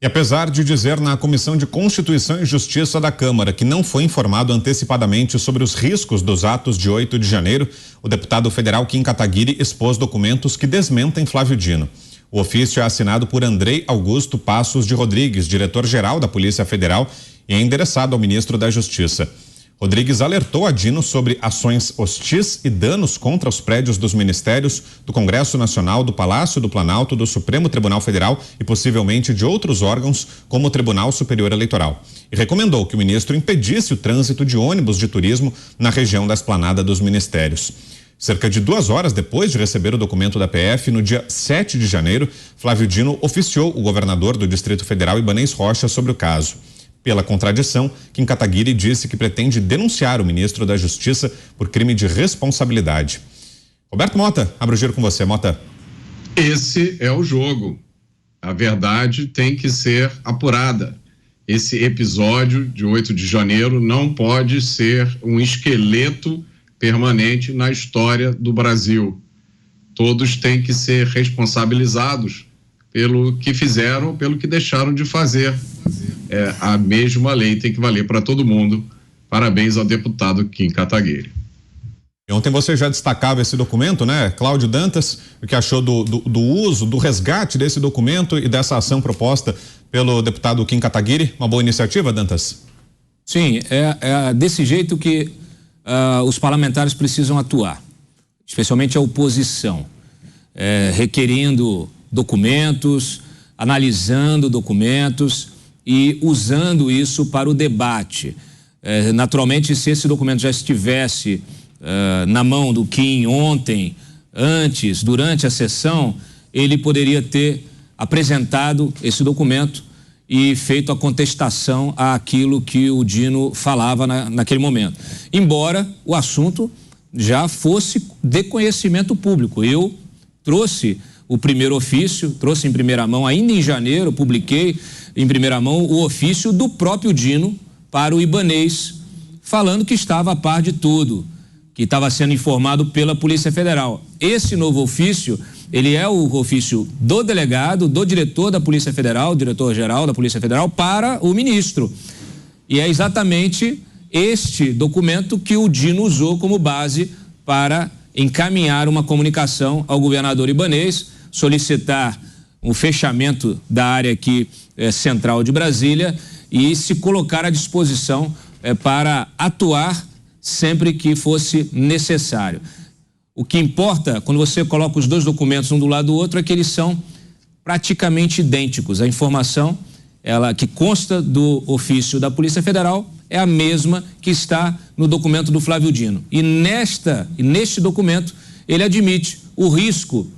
E apesar de dizer na Comissão de Constituição e Justiça da Câmara que não foi informado antecipadamente sobre os riscos dos atos de 8 de janeiro, o deputado federal Kim Kataguiri expôs documentos que desmentem Flávio Dino. O ofício é assinado por Andrei Augusto Passos de Rodrigues, diretor-geral da Polícia Federal, e é endereçado ao ministro da Justiça. Rodrigues alertou a Dino sobre ações hostis e danos contra os prédios dos ministérios, do Congresso Nacional, do Palácio do Planalto, do Supremo Tribunal Federal e possivelmente de outros órgãos, como o Tribunal Superior Eleitoral. E recomendou que o ministro impedisse o trânsito de ônibus de turismo na região da esplanada dos ministérios. Cerca de 2 horas depois de receber o documento da PF, no dia 7 de janeiro, Flávio Dino oficiou o governador do Distrito Federal, Ibanez Rocha, sobre o caso. Pela contradição, Kim Kataguiri disse que pretende denunciar o ministro da Justiça por crime de responsabilidade. Roberto Mota, abro o giro com você, Mota. Esse é o jogo. A verdade tem que ser apurada. Esse episódio de 8 de janeiro não pode ser um esqueleto permanente na história do Brasil. Todos têm que ser responsabilizados pelo que fizeram, pelo que deixaram de fazer. A mesma lei tem que valer para todo mundo. Parabéns ao deputado Kim Kataguiri. Ontem você já destacava esse documento, né, Cláudio Dantas, o que achou do uso, do resgate desse documento e dessa ação proposta pelo deputado Kim Kataguiri? Uma boa iniciativa, Dantas? Sim, é desse jeito que os parlamentares precisam atuar, especialmente a oposição, requerendo documentos, analisando documentos e usando isso para o debate. Naturalmente, se esse documento já estivesse na mão do Kim ontem, antes, durante a sessão, ele poderia ter apresentado esse documento e feito a contestação àquilo que o Dino falava naquele momento. Embora o assunto já fosse de conhecimento público. Eu trouxe o primeiro ofício, trouxe em primeira mão, ainda em janeiro, publiquei em primeira mão o ofício do próprio Dino para o Ibanez, falando que estava a par de tudo, que estava sendo informado pela Polícia Federal. Esse novo ofício, ele é o ofício do delegado, do diretor da Polícia Federal, diretor-geral da Polícia Federal, para o ministro. E é exatamente este documento que o Dino usou como base para encaminhar uma comunicação ao governador Ibanez, solicitar um fechamento da área aqui central de Brasília e se colocar à disposição para atuar sempre que fosse necessário. O que importa, quando você coloca os dois documentos um do lado do outro, é que eles são praticamente idênticos. A informação, ela que consta do ofício da Polícia Federal, é a mesma que está no documento do Flávio Dino. E neste documento, ele admite o risco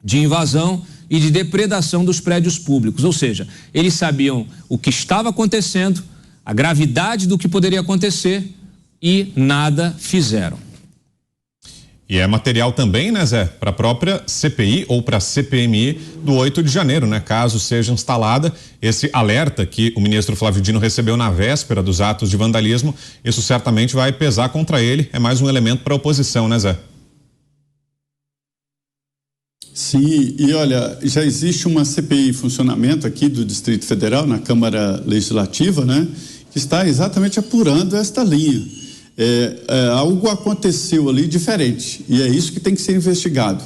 de invasão e de depredação dos prédios públicos. Ou seja, eles sabiam o que estava acontecendo, a gravidade do que poderia acontecer e nada fizeram. E é material também, né, Zé, para a própria CPI ou para a CPMI do 8 de janeiro, né? Caso seja instalada esse alerta que o ministro Flávio Dino recebeu na véspera dos atos de vandalismo, isso certamente vai pesar contra ele, é mais um elemento para a oposição, né, Zé? Sim, e olha, já existe uma CPI em funcionamento aqui do Distrito Federal, na Câmara Legislativa, né? Que está exatamente apurando esta linha. Algo aconteceu ali diferente e é isso que tem que ser investigado.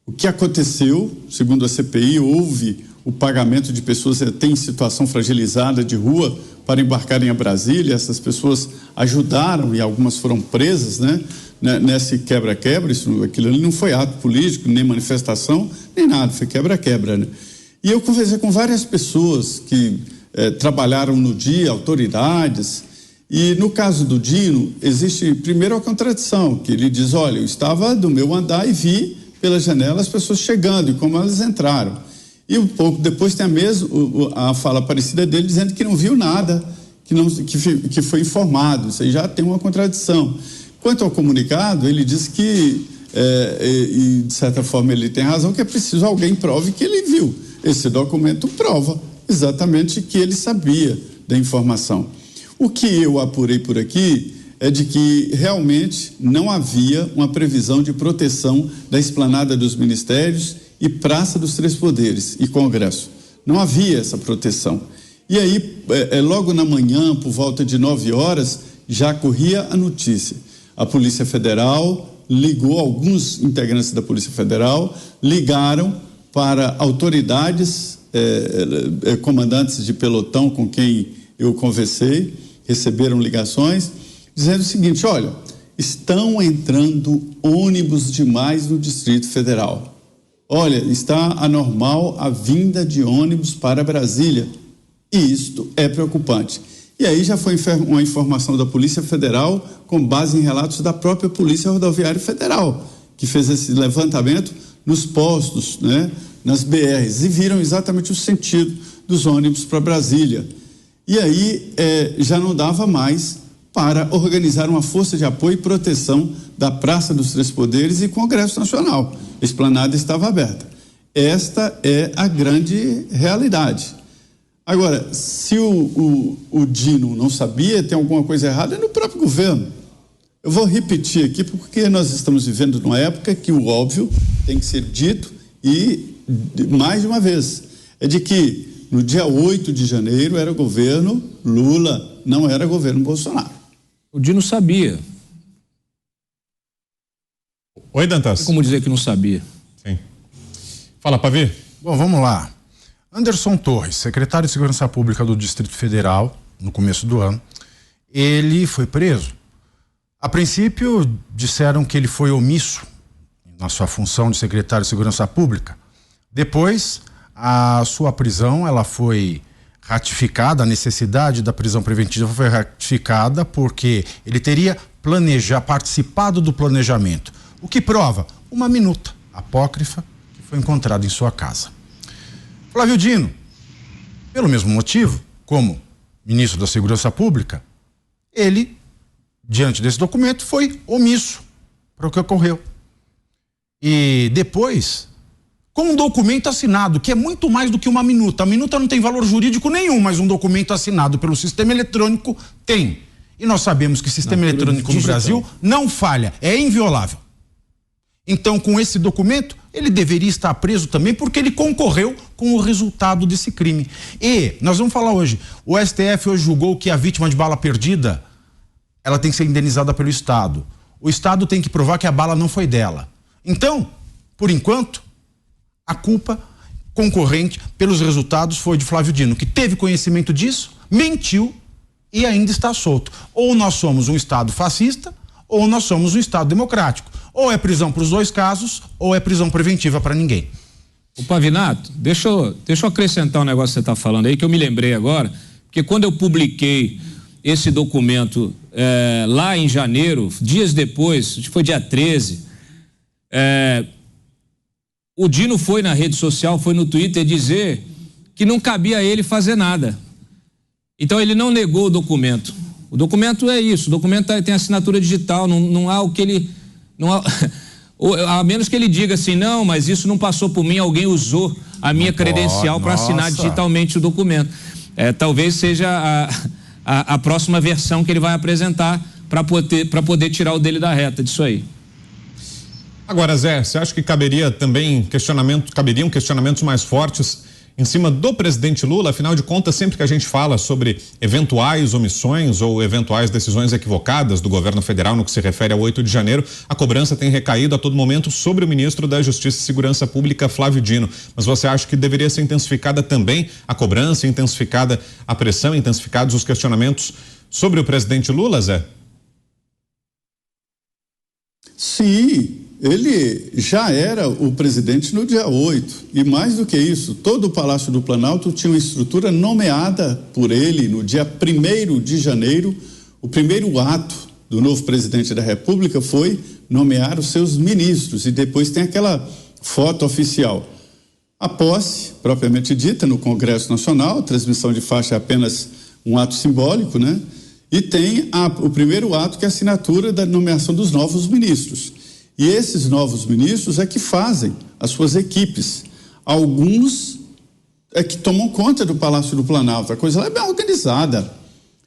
O que aconteceu, segundo a CPI, houve o pagamento de pessoas até em situação fragilizada de rua para embarcarem a Brasília. Essas pessoas ajudaram e algumas foram presas, né? Nesse quebra-quebra, aquilo ali não foi ato político, nem manifestação, nem nada, foi quebra-quebra, né? E eu conversei com várias pessoas que trabalharam no dia, autoridades. E no caso do Dino, existe primeiro a contradição, que ele diz, olha, eu estava do meu andar e vi pela janela as pessoas chegando e como elas entraram. E um pouco depois tem a fala parecida dele dizendo que não viu nada, que foi informado. Isso aí já tem uma contradição. Quanto ao comunicado, ele diz que, e de certa forma ele tem razão, que é preciso alguém prove que ele viu. Esse documento prova exatamente que ele sabia da informação. O que eu apurei por aqui é de que realmente não havia uma previsão de proteção da esplanada dos ministérios e Praça dos Três Poderes e Congresso. Não havia essa proteção. E aí, logo na manhã, por volta de 9 horas, já corria a notícia. A Polícia Federal ligou, alguns integrantes da Polícia Federal ligaram para autoridades, comandantes de pelotão com quem eu conversei, receberam ligações, dizendo o seguinte: olha, estão entrando ônibus demais no Distrito Federal. Olha, está anormal a vinda de ônibus para Brasília. E isto é preocupante. E aí já foi uma informação da Polícia Federal com base em relatos da própria Polícia Rodoviária Federal, que fez esse levantamento nos postos, né, nas BRs, e viram exatamente o sentido dos ônibus para Brasília. E aí já não dava mais para organizar uma força de apoio e proteção da Praça dos Três Poderes e Congresso Nacional. A esplanada estava aberta. Esta é a grande realidade. Agora, se o Dino não sabia, tem alguma coisa errada, é no próprio governo. Eu vou repetir aqui porque nós estamos vivendo numa época que o óbvio tem que ser dito e, mais de uma vez, é de que no dia 8 de janeiro era governo Lula, não era governo Bolsonaro. O Dino sabia. Oi, Dantas. Tem como dizer que não sabia? Sim. Fala, Pavi. Bom, vamos lá. Anderson Torres, secretário de Segurança Pública do Distrito Federal, no começo do ano, ele foi preso. A princípio, disseram que ele foi omisso na sua função de secretário de Segurança Pública. Depois, a sua prisão, ela foi ratificada, a necessidade da prisão preventiva foi ratificada porque ele teria participado do planejamento. O que prova? Uma minuta apócrifa que foi encontrada em sua casa. Flávio Dino, pelo mesmo motivo, como ministro da Segurança Pública, ele, diante desse documento, foi omisso para o que ocorreu. E depois, com um documento assinado, que é muito mais do que uma minuta. A minuta não tem valor jurídico nenhum, mas um documento assinado pelo sistema eletrônico tem. E nós sabemos que o sistema eletrônico no Brasil não falha, é inviolável. Então, com esse documento, ele deveria estar preso também porque ele concorreu com o resultado desse crime. E nós vamos falar hoje, o STF hoje julgou que a vítima de bala perdida, ela tem que ser indenizada pelo Estado. O Estado tem que provar que a bala não foi dela. Então, por enquanto, a culpa concorrente pelos resultados foi de Flávio Dino, que teve conhecimento disso, mentiu e ainda está solto. Ou nós somos um Estado fascista, ou nós somos um Estado democrático. Ou é prisão para os dois casos, ou é prisão preventiva para ninguém. O Pavinato, deixa eu acrescentar um negócio que você está falando aí, que eu me lembrei agora, porque quando eu publiquei esse documento lá em janeiro, dias depois, acho que foi dia 13, o Dino foi na rede social, foi no Twitter dizer que não cabia a ele fazer nada. Então ele não negou o documento. O documento é isso, o documento tem assinatura digital, não há o que ele... Não há, a menos que ele diga assim, não, mas isso não passou por mim, alguém usou a minha credencial para assinar digitalmente o documento. Talvez seja a próxima versão que ele vai apresentar para poder tirar o dele da reta disso aí. Agora, Zé, você acha que caberiam questionamentos mais fortes em cima do presidente Lula? Afinal de contas, sempre que a gente fala sobre eventuais omissões ou eventuais decisões equivocadas do governo federal no que se refere ao 8 de janeiro, a cobrança tem recaído a todo momento sobre o ministro da Justiça e Segurança Pública, Flávio Dino. Mas você acha que deveria ser intensificada também a cobrança, intensificada a pressão, intensificados os questionamentos sobre o presidente Lula, Zé? Sim. Ele já era o presidente no dia 8, e mais do que isso, todo o Palácio do Planalto tinha uma estrutura nomeada por ele no dia 1º de janeiro. O primeiro ato do novo presidente da República foi nomear os seus ministros, e depois tem aquela foto oficial. A posse, propriamente dita, no Congresso Nacional, a transmissão de faixa é apenas um ato simbólico, né? E tem o primeiro ato, que é a assinatura da nomeação dos novos ministros. E esses novos ministros é que fazem as suas equipes. Alguns é que tomam conta do Palácio do Planalto. A coisa lá é bem organizada.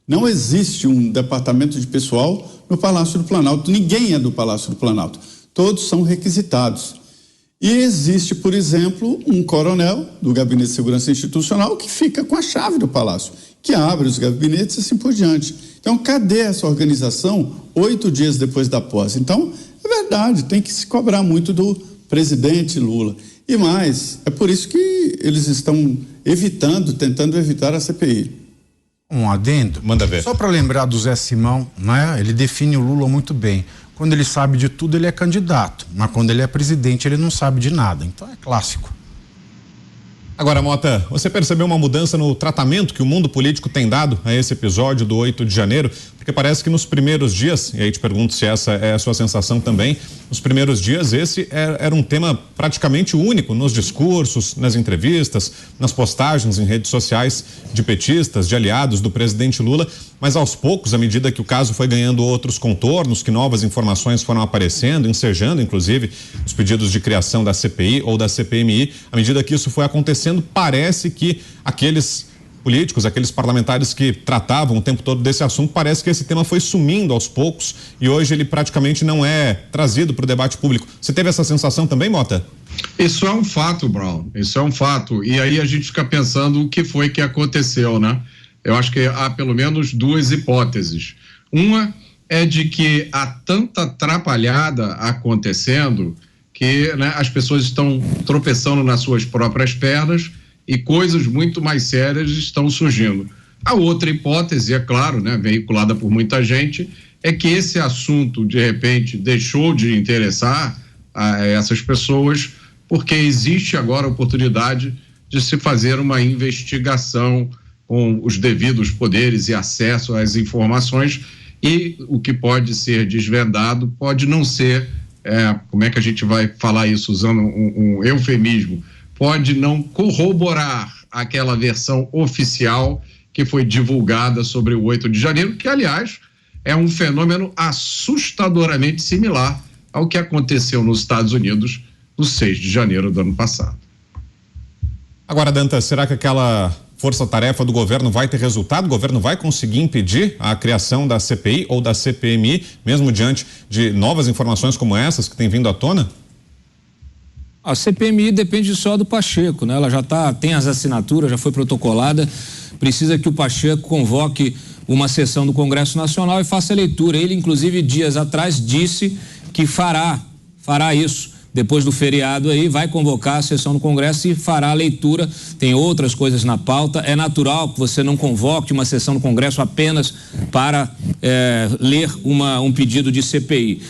Não existe um departamento de pessoal no Palácio do Planalto. Ninguém é do Palácio do Planalto. Todos são requisitados. E existe, por exemplo, um coronel do Gabinete de Segurança Institucional que fica com a chave do Palácio, que abre os gabinetes e assim por diante. Então, cadê essa organização 8 dias depois da posse? Então, é verdade, tem que se cobrar muito do presidente Lula. E mais, é por isso que eles estão tentando evitar a CPI. Um adendo. Manda ver. Só para lembrar do Zé Simão, né? Ele define o Lula muito bem. Quando ele sabe de tudo, ele é candidato. Mas quando ele é presidente, ele não sabe de nada. Então é clássico. Agora, Mota, você percebeu uma mudança no tratamento que o mundo político tem dado a esse episódio do 8 de janeiro? Porque parece que nos primeiros dias, e aí te pergunto se essa é a sua sensação também, nos primeiros dias esse era um tema praticamente único nos discursos, nas entrevistas, nas postagens em redes sociais de petistas, de aliados do presidente Lula, mas aos poucos, à medida que o caso foi ganhando outros contornos, que novas informações foram aparecendo, ensejando inclusive os pedidos de criação da CPI ou da CPMI, à medida que isso foi acontecendo, parece que aqueles políticos, aqueles parlamentares que tratavam o tempo todo desse assunto, parece que esse tema foi sumindo aos poucos e hoje ele praticamente não é trazido para o debate público. Você teve essa sensação também, Mota? Isso é um fato, Brown, isso é um fato. E aí a gente fica pensando o que foi que aconteceu, né? Eu acho que há pelo menos duas hipóteses. Uma é de que há tanta atrapalhada acontecendo que, né, as pessoas estão tropeçando nas suas próprias pernas e coisas muito mais sérias estão surgindo. A outra hipótese, é claro, né, veiculada por muita gente, é que esse assunto, de repente, deixou de interessar a essas pessoas porque existe agora a oportunidade de se fazer uma investigação com os devidos poderes e acesso às informações e o que pode ser desvendado pode não ser, como é que a gente vai falar isso usando um eufemismo, pode não corroborar aquela versão oficial que foi divulgada sobre o 8 de janeiro, que, aliás, é um fenômeno assustadoramente similar ao que aconteceu nos Estados Unidos no 6 de janeiro do ano passado. Agora, Dantas, será que aquela força-tarefa do governo vai ter resultado? O governo vai conseguir impedir a criação da CPI ou da CPMI, mesmo diante de novas informações como essas que têm vindo à tona? A CPMI depende só do Pacheco, né? Ela já tem as assinaturas, já foi protocolada, precisa que o Pacheco convoque uma sessão do Congresso Nacional e faça a leitura. Ele, inclusive, dias atrás disse que fará isso. Depois do feriado aí, vai convocar a sessão do Congresso e fará a leitura. Tem outras coisas na pauta. É natural que você não convoque uma sessão do Congresso apenas para ler um pedido de CPI.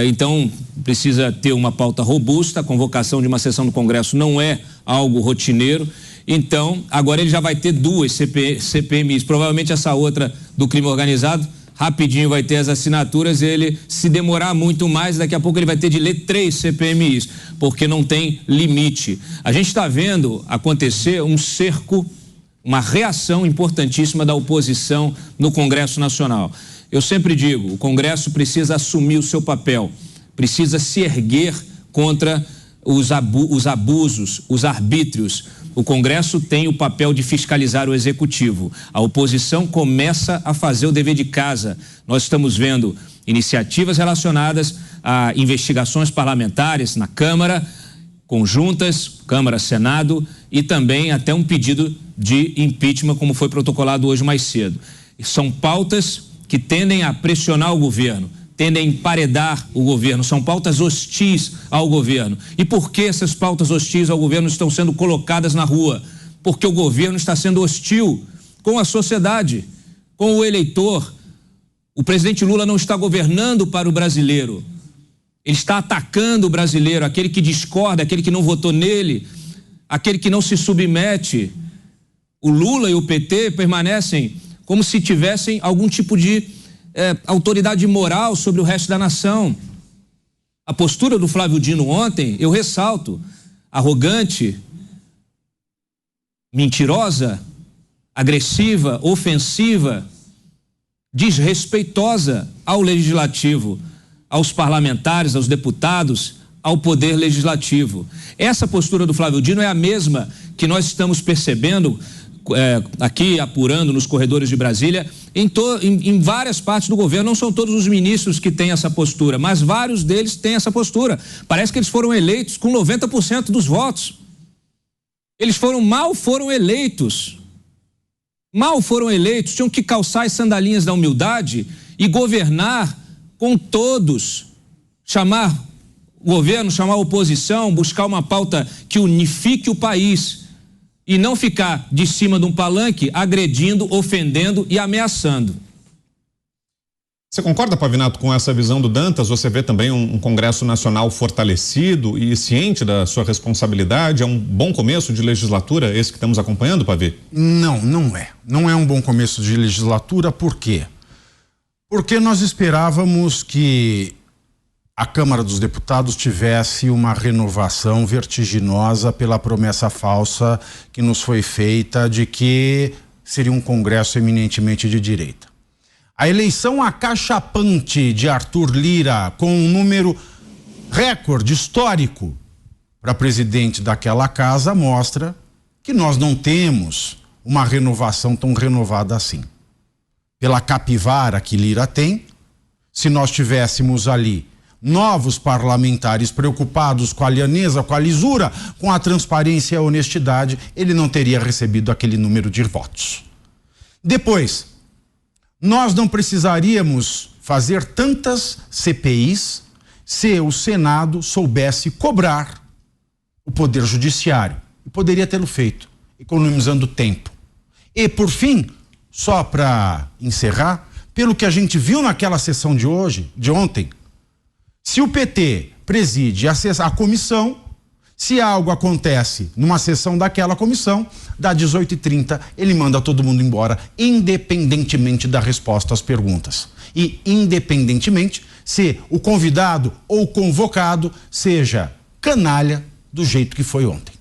Então, precisa ter uma pauta robusta. A convocação de uma sessão do Congresso não é algo rotineiro. Então, agora ele já vai ter duas CPMIs. Provavelmente essa outra do crime organizado rapidinho vai ter as assinaturas, ele se demorar muito mais, daqui a pouco ele vai ter de ler 3 CPMIs, porque não tem limite. A gente está vendo acontecer um cerco, uma reação importantíssima da oposição no Congresso Nacional. Eu sempre digo, o Congresso precisa assumir o seu papel, precisa se erguer contra os abusos, os arbítrios. O Congresso tem o papel de fiscalizar o Executivo. A oposição começa a fazer o dever de casa. Nós estamos vendo iniciativas relacionadas a investigações parlamentares na Câmara, conjuntas, Câmara, Senado, e também até um pedido de impeachment, como foi protocolado hoje mais cedo. São pautas que tendem a pressionar o governo, tendem a emparedar o governo, são pautas hostis ao governo. E por que essas pautas hostis ao governo estão sendo colocadas na rua? Porque o governo está sendo hostil com a sociedade, com o eleitor. O presidente Lula não está governando para o brasileiro. Ele está atacando o brasileiro, aquele que discorda, aquele que não votou nele, aquele que não se submete. O Lula e o PT permanecem como se tivessem algum tipo de autoridade moral sobre o resto da nação. A postura do Flávio Dino ontem, eu ressalto, arrogante, mentirosa, agressiva, ofensiva, desrespeitosa ao legislativo, aos parlamentares, aos deputados, ao poder legislativo. Essa postura do Flávio Dino é a mesma que nós estamos percebendo aqui apurando nos corredores de Brasília, em várias partes do governo. Não são todos os ministros que têm essa postura, mas vários deles têm essa postura. Parece que eles foram eleitos com 90% dos votos. Eles mal foram eleitos. Mal foram eleitos, tinham que calçar as sandalinhas da humildade e governar com todos. Chamar o governo, chamar a oposição, buscar uma pauta que unifique o país e não ficar de cima de um palanque agredindo, ofendendo e ameaçando. Você concorda, Pavinato, com essa visão do Dantas? Você vê também um Congresso Nacional fortalecido e ciente da sua responsabilidade? É um bom começo de legislatura esse que estamos acompanhando, Pavi? Não, não é. Não é um bom começo de legislatura, por quê? Porque nós esperávamos que a Câmara dos Deputados tivesse uma renovação vertiginosa pela promessa falsa que nos foi feita de que seria um Congresso eminentemente de direita. A eleição acachapante de Arthur Lira, com um número recorde histórico para presidente daquela casa, mostra que nós não temos uma renovação tão renovada assim. Pela capivara que Lira tem, se nós tivéssemos ali novos parlamentares preocupados com a lianeza, com a lisura, com a transparência e a honestidade, ele não teria recebido aquele número de votos. Depois, nós não precisaríamos fazer tantas CPIs se o Senado soubesse cobrar o Poder Judiciário. E poderia tê-lo feito, economizando tempo. E, por fim, só para encerrar, pelo que a gente viu naquela sessão de ontem, se o PT preside a comissão, se algo acontece numa sessão daquela comissão, dá 18h30, ele manda todo mundo embora, independentemente da resposta às perguntas. E independentemente se o convidado ou convocado seja canalha do jeito que foi ontem.